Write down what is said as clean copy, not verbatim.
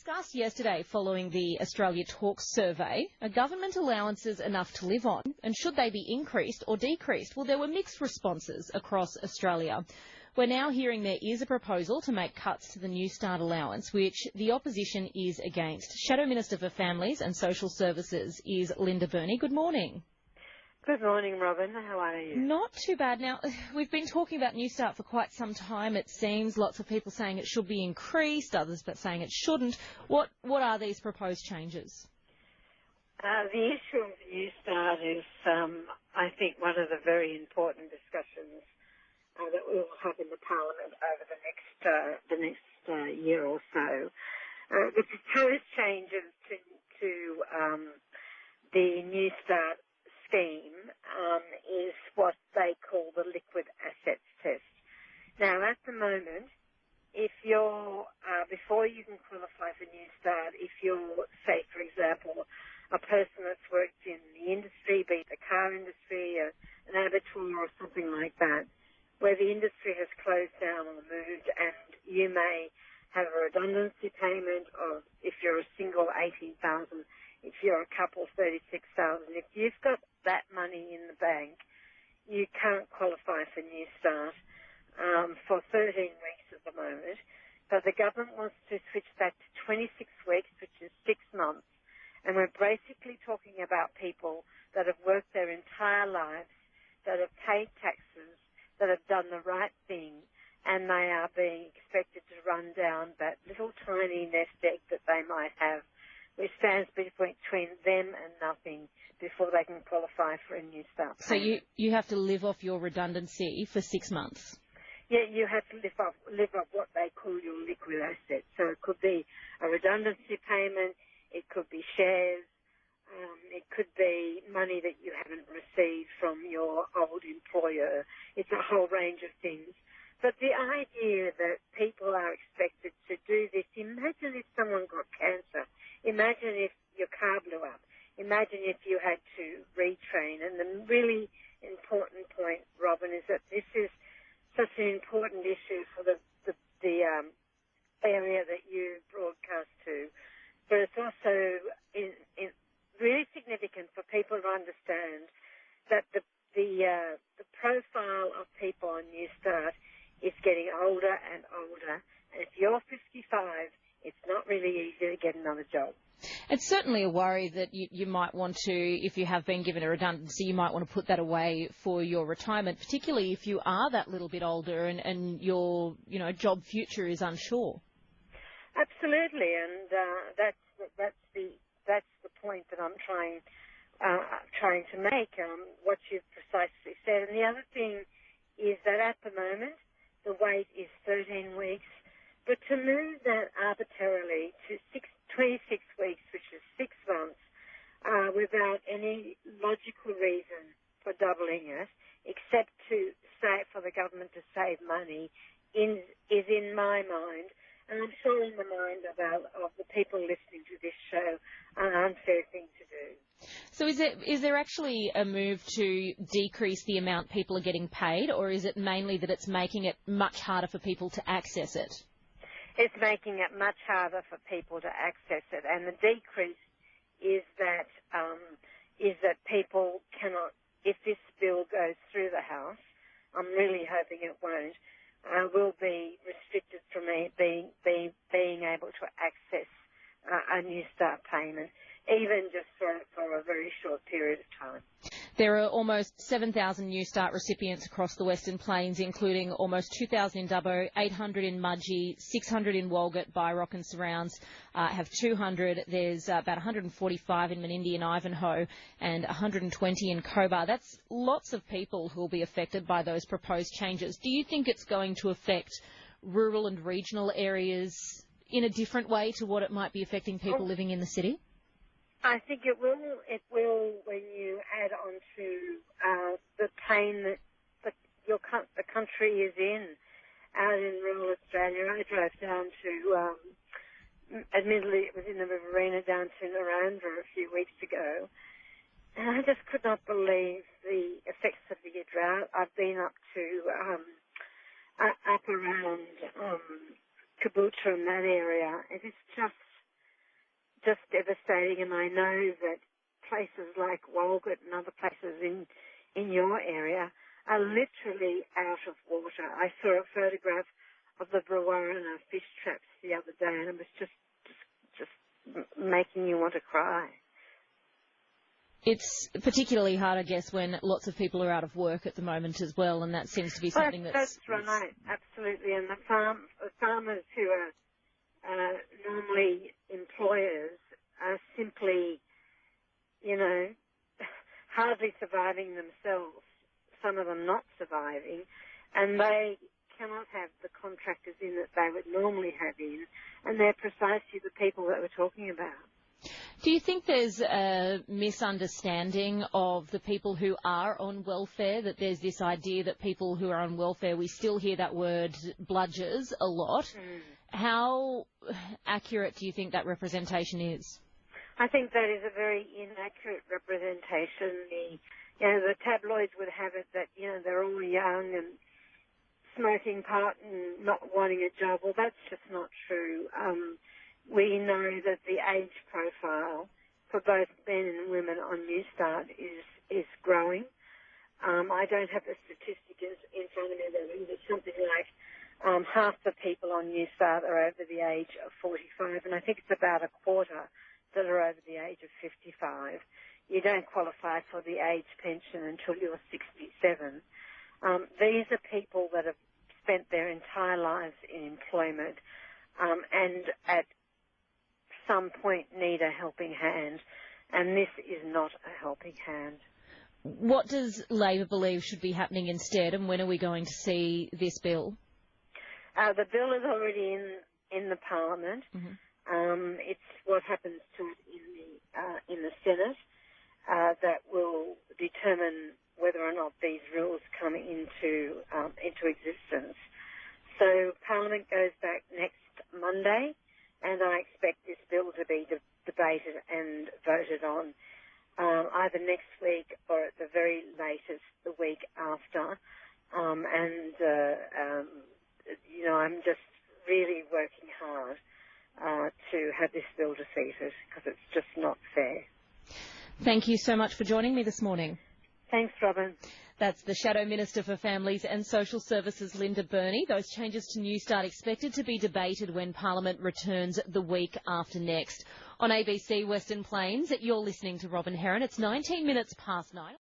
discussed yesterday following the Australia Talks survey, are government allowances enough to live on, and should they be increased or decreased? Well, there were mixed responses across Australia. We're now hearing there is a proposal to make cuts to the Newstart allowance, which the opposition is against. Shadow Minister for Families and Social Services is Linda Burney. Good morning. Good morning, Robyn. How are you? Not too bad. Now, we've been talking about Newstart for quite some time, it seems. Lots of people saying it should be increased, others but saying it shouldn't. What are these proposed changes? The issue of Newstart is, I think, one of the very important discussions that we'll have in the Parliament over the next year or so. The proposed changes to the Newstart scheme is what they call the liquid assets test. Now, at the moment, if you're, before you can qualify for Newstart, if you're, say, for example, a person that's worked in the industry, be it the car industry, an abattoir or something like that, where the industry has closed down or moved, and you may have a redundancy payment of, if you're a single, $18,000, if you're a couple, $36,000. If you've got that money in the bank, you can't qualify for Newstart for 13 weeks at the moment. But the government wants to switch that to 26 weeks, which is 6 months. And we're basically talking about people that have worked their entire lives, that have paid taxes, that have done the right thing, and they are being expected to run down that little tiny nest egg that they might have, which stands between them and nothing before they can qualify for a Newstart payment. So you have to live off your redundancy for 6 months? Yeah, you have to live off what they call your liquid assets. So it could be a redundancy payment, it could be shares, it could be money that you haven't received from your old employer. It's a whole range of things. But the idea that people are expected to do this, imagine if someone got cancer. Imagine if your car blew up. Imagine if you had to retrain. And the really important point, Robyn, is that this is such an important issue for the area that you broadcast to. But it's also really significant for people to understand that the profile of people on Newstart is getting older and older. And if you're 55, it's not really easy to get another job. It's certainly a worry that you might want to, if you have been given a redundancy, you might want to put that away for your retirement, particularly if you are that little bit older and your job future is unsure. Absolutely, and that's the point that I'm trying to make. What you've precisely said, and the other thing is that at the moment the wait is 13 weeks, but to move that arbitrarily to 26 weeks, which is 6 months, without any logical reason for doubling it, except to say for the government to save money, is in my mind, and I'm sure in the mind of the people listening to this show, an unfair thing to do. So is there actually a move to decrease the amount people are getting paid, or is it mainly that it's making it much harder for people to access it? It's making it much harder for people to access it, and the decrease is that people cannot, if this bill goes through the House, I'm really hoping it won't, will be restricted from being able to access a Newstart payment, even just for a very short period of time. There are almost 7,000 Newstart recipients across the Western Plains, including almost 2,000 in Dubbo, 800 in Mudgee, 600 in Walgett, Byrock and surrounds, have 200. There's about 145 in Menindee and Ivanhoe and 120 in Cobar. That's lots of people who will be affected by those proposed changes. Do you think it's going to affect rural and regional areas in a different way to what it might be affecting people living in the city? I think it will. It will when you add on to the pain that the country is in. Out in rural Australia, I drove down to, admittedly it was in the Riverina, down to Narandra a few weeks ago, and I just could not believe the effects of the drought. I've been up to up around Caboolture in that area. It is just just devastating, and I know that places like Walgett and other places in your area are literally out of water. I saw a photograph of the Brewarrina fish traps the other day, and it was just making you want to cry. It's particularly hard, I guess, when lots of people are out of work at the moment as well, and that seems to be something that's right, absolutely. And the farmers who are normally employers are simply, hardly surviving themselves, some of them not surviving, and they cannot have the contractors in that they would normally have in, and they're precisely the people that we're talking about. Do you think there's a misunderstanding of the people who are on welfare, that there's this idea that people who are on welfare, we still hear that word bludgers a lot. How accurate do you think that representation is? I think that is a very inaccurate representation. The tabloids would have it that, they're all young and smoking pot and not wanting a job. Well, that's just not true. We know that the age profile for both men and women on Newstart is growing. I don't have the statistics in front of me, but it's something like half the people on Newstart are over the age of 45, and I think it's about a quarter that are over the age of 55. You don't qualify for the age pension until you're 67. These are people that have spent their entire lives in employment and at some point need a helping hand, and this is not a helping hand. What does Labor believe should be happening instead, and when are we going to see this bill? The bill is already in the Parliament. Mm-hmm. It's what happens to it in the Senate that will determine whether or not these rules come into existence. So Parliament goes back next Monday, and I expect this bill to be debated and voted on either next week or at the very latest the week after. I'm just really working hard to have this bill defeated because it's just not fair. Thank you so much for joining me this morning. Thanks, Robyn. That's the Shadow Minister for Families and Social Services, Linda Burney. Those changes to Newstart expected to be debated when Parliament returns the week after next. On ABC Western Plains, you're listening to Robyn Herron. It's 19 minutes past 9.